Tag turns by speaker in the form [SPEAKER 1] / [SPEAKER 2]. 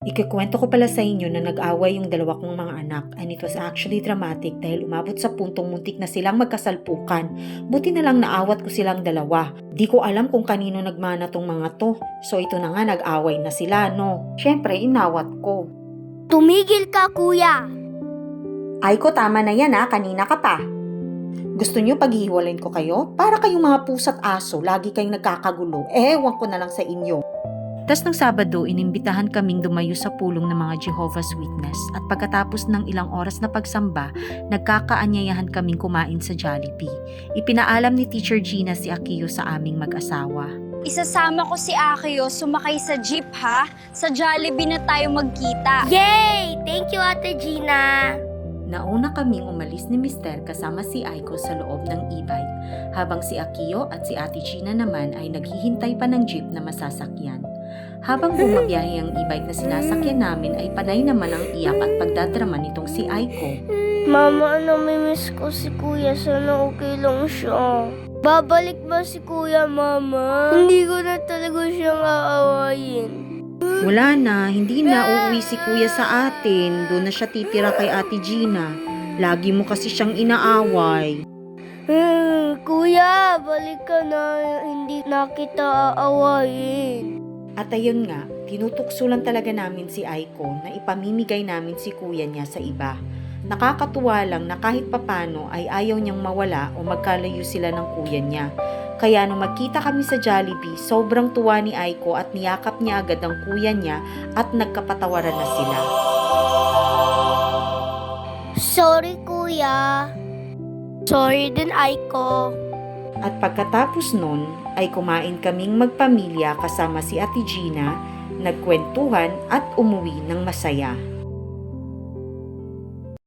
[SPEAKER 1] Ikukwento ko pala sa inyo na nag-away yung dalawa kong mga anak, and it was actually dramatic dahil umabot sa puntong muntik na silang magkasalpukan. Buti na lang naawat ko silang dalawa. Di ko alam kung kanino nagmana tong mga to. So ito na nga, nag-away na sila, no? Syempre, inawat ko.
[SPEAKER 2] Tumigil ka, kuya!
[SPEAKER 1] Ay ko, tama na yan ha, kanina ka pa. Gusto nyo paghihiwalayin ko kayo? Para kayong mga pusa't aso, lagi kayong nagkakagulo. Ewan ko na lang sa inyo. Tas ng Sabado, inimbitahan kaming dumayo sa pulong ng mga Jehovah's Witness at pagkatapos ng ilang oras na pagsamba, nagkakaanyayahan kaming kumain sa Jollibee. Ipinaalam ni Teacher Gina si Akiyo sa aming mag-asawa.
[SPEAKER 3] Isasama ko si Akio sumakay sa jeep ha. Sa Jollibee na tayo magkita.
[SPEAKER 2] Yay! Thank you, Ate Gina!
[SPEAKER 1] Nauna kaming umalis ni Mister kasama si Aiko sa loob ng e-bike, habang si Akiyo at si Ate Gina naman ay naghihintay pa ng jeep na masasakyan. Habang bumabiyahe ang e-bike na sinasakyan namin ay panay naman ang iyak at pagdadrama nitong si Aiko.
[SPEAKER 2] Mama, namimiss ko si kuya. Sana okay lang siya. Babalik ba si kuya, mama? Hindi ko na talaga siyang aawayin.
[SPEAKER 1] Wala na, hindi na uuwi si kuya sa atin. Doon na siya titira kay Ate Gina. Lagi mo kasi siyang inaaway.
[SPEAKER 2] Kuya, balik ka na. Hindi na kita aawayin.
[SPEAKER 1] At ayun nga, tinutukso lang talaga namin si Aiko na ipamimigay namin si kuya niya sa iba. Nakakatuwa lang na kahit papano ay ayaw niyang mawala o magkalayo sila ng kuya niya. Kaya nung magkita kami sa Jollibee, sobrang tuwa ni Aiko at niyakap niya agad ang kuya niya at nagkapatawaran na sila.
[SPEAKER 2] Sorry, kuya. Sorry din, Aiko.
[SPEAKER 1] At pagkatapos nun, ay kumain kaming magpamilya kasama si Ate Gina, nagkwentuhan at umuwi ng masaya.